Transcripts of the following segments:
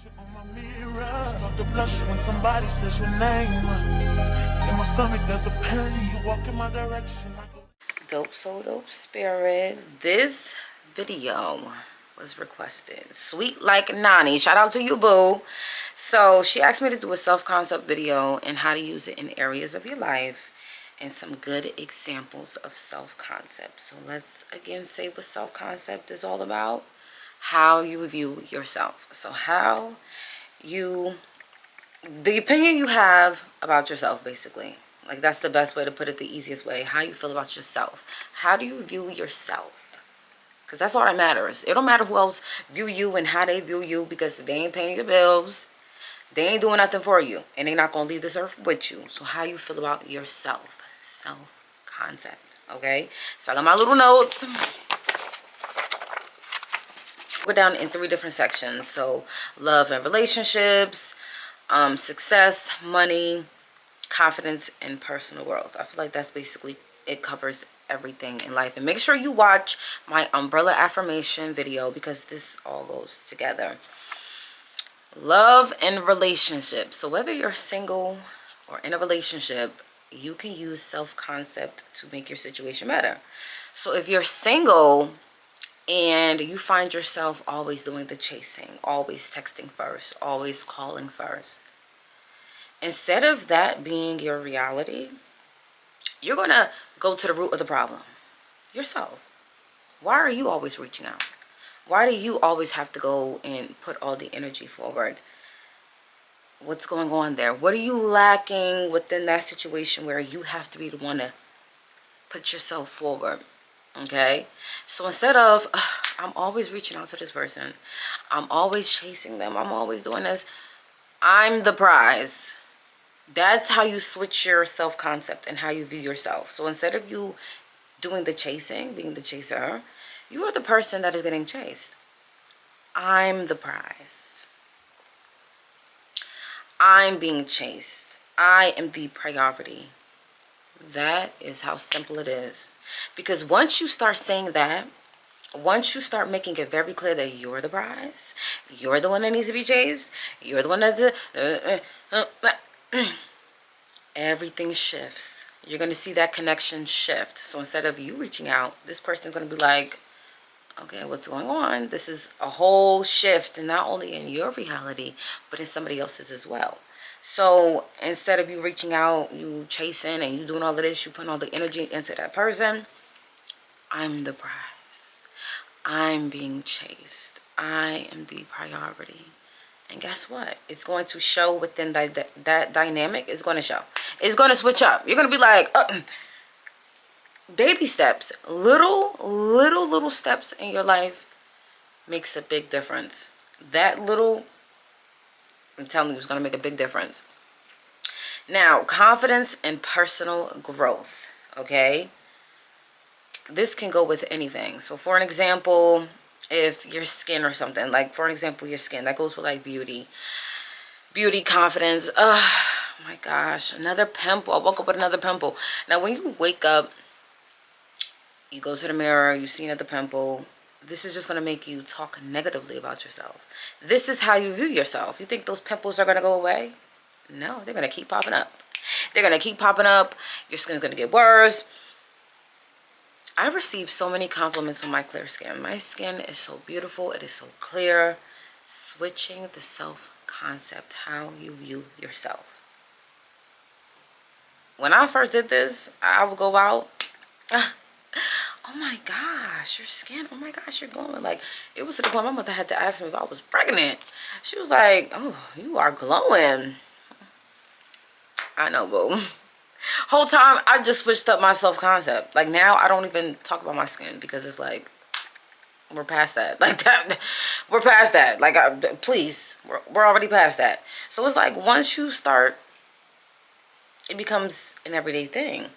On my mirror, start to blush when somebody says your name. In my stomach, there's a pain. You walk in my direction. Dope Soul Dope Spirit. This video was requested. Sweet Like Nani. Shout out to you, boo. So she asked me to do a self-concept video and how to use it in areas of your life and some good examples of self-concept. So let's again say what self-concept is all about. How you view yourself. So how you, the opinion you have about yourself, basically. Like, that's the best way to put it, the easiest way. How you feel about yourself. How do you view yourself? Because that's all that matters. It don't matter who else view you and how they view you, because they ain't paying your bills. They ain't doing nothing for you. And they're not going to leave this earth with you. So how you feel about yourself. Self-concept. Okay? So I got my little notes. We're down in 3 different sections. So love and relationships, success, money, confidence, and personal growth. I feel like that's basically, it covers everything in life. And make sure you watch my umbrella affirmation video, because this all goes together. Love and relationships. So whether you're single or in a relationship, you can use self-concept to make your situation better. So if you're single and you find yourself always doing the chasing, always texting first, always calling first, instead of that being your reality, you're going to go to the root of the problem. Yourself. Why are you always reaching out? Why do you always have to go and put all the energy forward? What's going on there? What are you lacking within that situation where you have to be the one to put yourself forward? Okay, so instead of I'm always reaching out to this person, I'm always chasing them, I'm always doing this, I'm the prize. That's how you switch your self-concept and how you view yourself. So instead of you doing the chasing, being the chaser, you are the person that is getting chased. I'm the prize. I'm being chased. I am the priority. That is how simple it is. Because once you start saying that, once you start making it very clear that you're the prize, you're the one that needs to be chased, you're the one that everything shifts. You're going to see that connection shift. So instead of you reaching out, this person's going to be like, okay, what's going on? This is a whole shift, and not only in your reality, but in somebody else's as well. So instead of you reaching out, you chasing and you doing all of this, you putting all the energy into that person, I'm the prize. I'm being chased. I am the priority. And guess what? It's going to show within that dynamic. It's going to show. It's going to switch up. You're going to be like, baby steps. Little steps in your life makes a big difference. That little, I'm telling you, it's going to make a big difference. Now, confidence and personal growth. Okay? This can go with anything. So for an example, if your skin or something, like for an example, your skin, that goes with like beauty, confidence. Oh my gosh, another pimple. I woke up with another pimple. Now when you wake up, you go to the mirror, you see another pimple. This is just going to make you talk negatively about yourself. This is how you view yourself. You think those pimples are going to go away? No, they're going to keep popping up. They're going to keep popping up. Your skin's going to get worse. I've received so many compliments on my clear skin. My skin is so beautiful. It is so clear. Switching the self-concept, how you view yourself. When I first did this, I would go out. Oh my gosh, your skin. Oh my gosh, you're glowing. Like, it was to the point my mother had to ask me if I was pregnant. She was like, oh, you are glowing. I know, boo. Whole time I just switched up my self-concept. Like now I don't even talk about my skin, because it's like we're past that. Like that, we're past that. Like please, we're already past that. So it's like once you start, it becomes an everyday thing.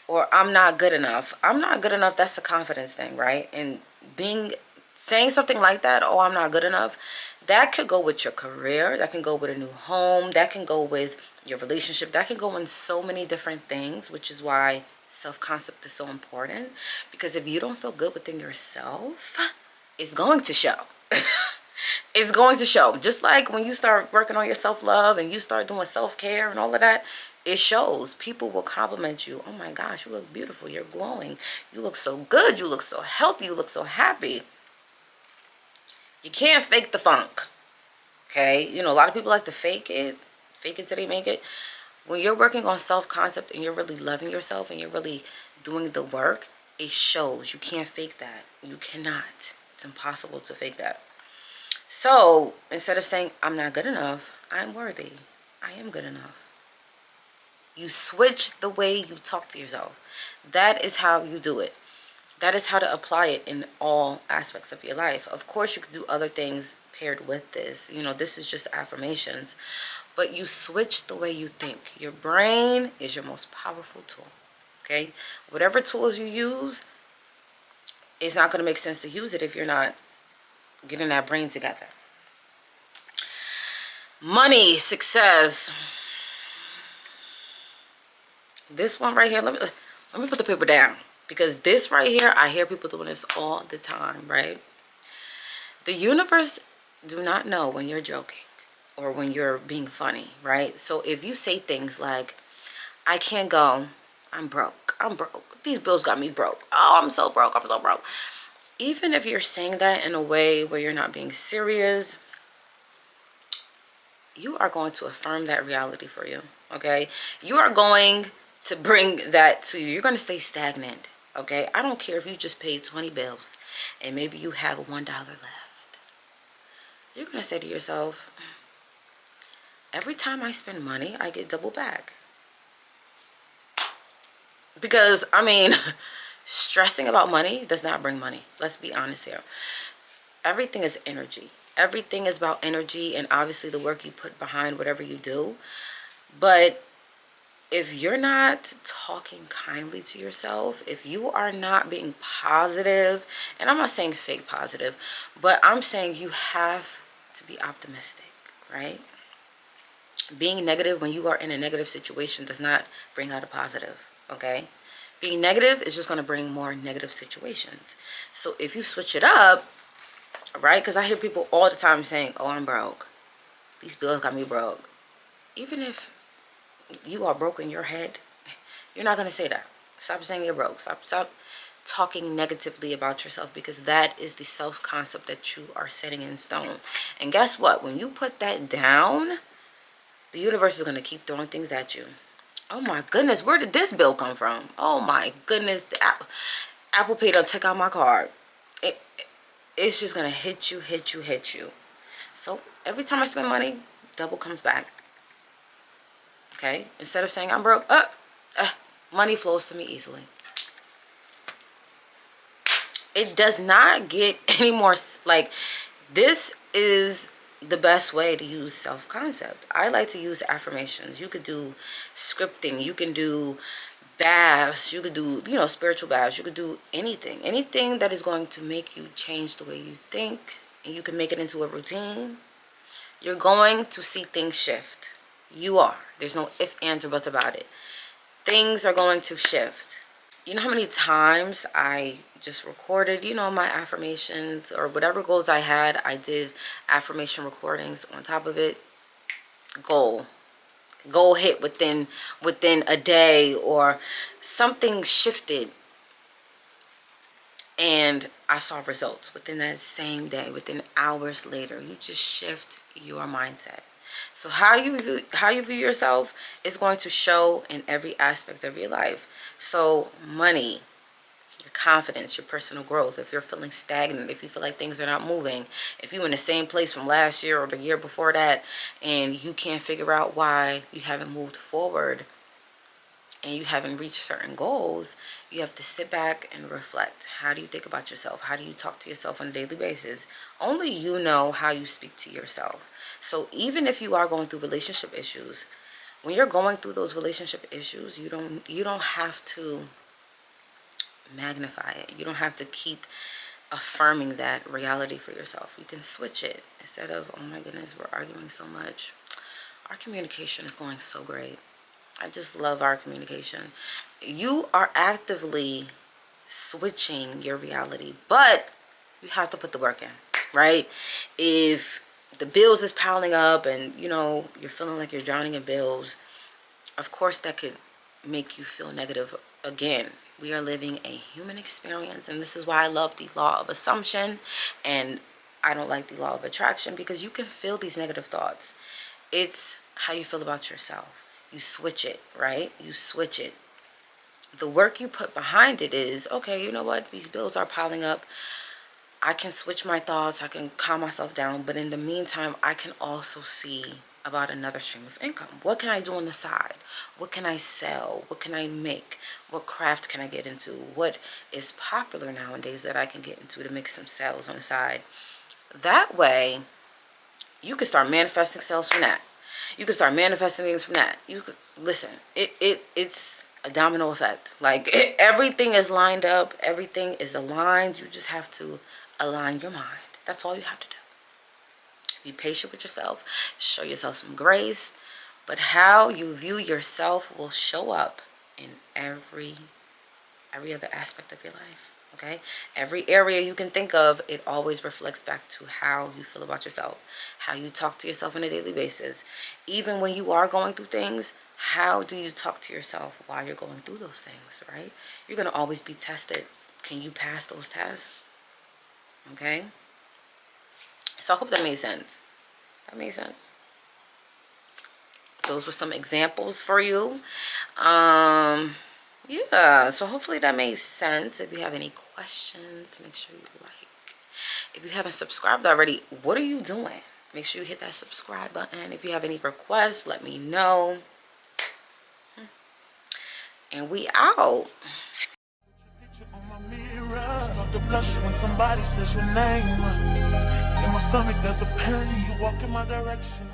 Or I'm not good enough. I'm not good enough. That's a confidence thing, right? And saying something like that, oh, I'm not good enough, that could go with your career. That can go with a new home. That can go with your relationship. That can go in so many different things, which is why self-concept is so important. Because if you don't feel good within yourself, it's going to show. It's going to show. Just like when you start working on your self-love and you start doing self-care and all of that, it shows. People will compliment you. Oh my gosh, you look beautiful. You're glowing. You look so good. You look so healthy. You look so happy. You can't fake the funk. Okay? You know, a lot of people like to fake it till they make it. When you're working on self-concept and you're really loving yourself and you're really doing the work, it shows. You can't fake that. You cannot. It's impossible to fake that. So instead of saying, I'm not good enough, I'm worthy. I am good enough. You switch the way you talk to yourself. That is how you do it. That is how to apply it in all aspects of your life. Of course, you could do other things paired with this. You know, this is just affirmations. But you switch the way you think. Your brain is your most powerful tool. Okay? Whatever tools you use, it's not going to make sense to use it if you're not getting that brain together. Money, success. This one right here, let me put the paper down. Because this right here, I hear people doing this all the time, right? The universe do not know when you're joking or when you're being funny, right? So if you say things like, I can't go, I'm broke, these bills got me broke, oh, I'm so broke, even if you're saying that in a way where you're not being serious, you are going to affirm that reality for you, okay? You are going to bring that to you. You're going to stay stagnant, okay? I don't care if you just paid 20 bills and maybe you have $1 left. You're going to say to yourself, every time I spend money, I get double back. Because, I mean, stressing about money does not bring money. Let's be honest here. Everything is energy. Everything is about energy and obviously the work you put behind whatever you do. But if you're not talking kindly to yourself, if you are not being positive, and I'm not saying fake positive, but I'm saying you have to be optimistic, right? Being negative when you are in a negative situation does not bring out a positive, okay? Being negative is just going to bring more negative situations. So if you switch it up, right? Because I hear people all the time saying, oh, I'm broke. These bills got me broke. Even if you are broke in your head, you're not going to say that. Stop saying you're broke. Stop talking negatively about yourself, because that is the self-concept that you are setting in stone. And guess what? When you put that down, the universe is going to keep throwing things at you. Oh my goodness, where did this bill come from? Oh my goodness, the Apple Pay done took out my card. It's just going to hit you. So every time I spend money, double comes back. Okay? Instead of saying I'm broke, money flows to me easily. It does not get any more, like, this is the best way to use self-concept. I like to use affirmations. You could do scripting. You can do baths. You could do, you know, spiritual baths. You could do anything. Anything that is going to make you change the way you think, and you can make it into a routine. You're going to see things shift. You are. There's no ifs, ands, or buts about it. Things are going to shift. You know how many times I just recorded, you know, my affirmations or whatever goals I had. I did affirmation recordings on top of it. Goal hit within a day, or something shifted and I saw results within that same day, within hours later. You just shift your mindset. So how you view yourself is going to show in every aspect of your life. So money, your confidence, your personal growth, if you're feeling stagnant, if you feel like things are not moving, if you're in the same place from last year or the year before that and you can't figure out why you haven't moved forward and you haven't reached certain goals, you have to sit back and reflect. How do you think about yourself? How do you talk to yourself on a daily basis? Only you know how you speak to yourself. So even if you are going through relationship issues, when you're going through those relationship issues, you don't have to magnify it. You don't have to keep affirming that reality for yourself. You can switch it. Instead of, oh my goodness, we're arguing so much. Our communication is going so great. I just love our communication. You are actively switching your reality, but you have to put the work in. right? If the bills is piling up and, you know, you're feeling like you're drowning in bills, of course that could make you feel negative. Again, we are living a human experience, and this is why I love the law of assumption and I don't like the law of attraction, because you can feel these negative thoughts. It's how you feel about yourself. You switch it, right? You switch it. The work you put behind it is, okay, you know what? These bills are piling up. I can switch my thoughts. I can calm myself down. But in the meantime, I can also see about another stream of income. What can I do on the side? What can I sell? What can I make? What craft can I get into? What is popular nowadays that I can get into to make some sales on the side? That way, you can start manifesting sales from that. You can start manifesting things from that. You could, listen, it's a domino effect. Like, everything is lined up. Everything is aligned. You just have to align your mind. That's all you have to do. Be patient with yourself. Show yourself some grace. But how you view yourself will show up in every other aspect of your life. Okay? Every area you can think of, it always reflects back to how you feel about yourself, how you talk to yourself on a daily basis. Even when you are going through things, how do you talk to yourself while you're going through those things, right? You're going to always be tested. Can you pass those tests? Okay? So I hope that made sense. That made sense. Those were some examples for you. Yeah, so hopefully that made sense. If you have any questions, make sure you like. If you haven't subscribed already, what are you doing? Make sure you hit that subscribe button. If you have any requests, let me know. And we out. The blush when somebody says your name. In my stomach there's a pain. You walk in my direction.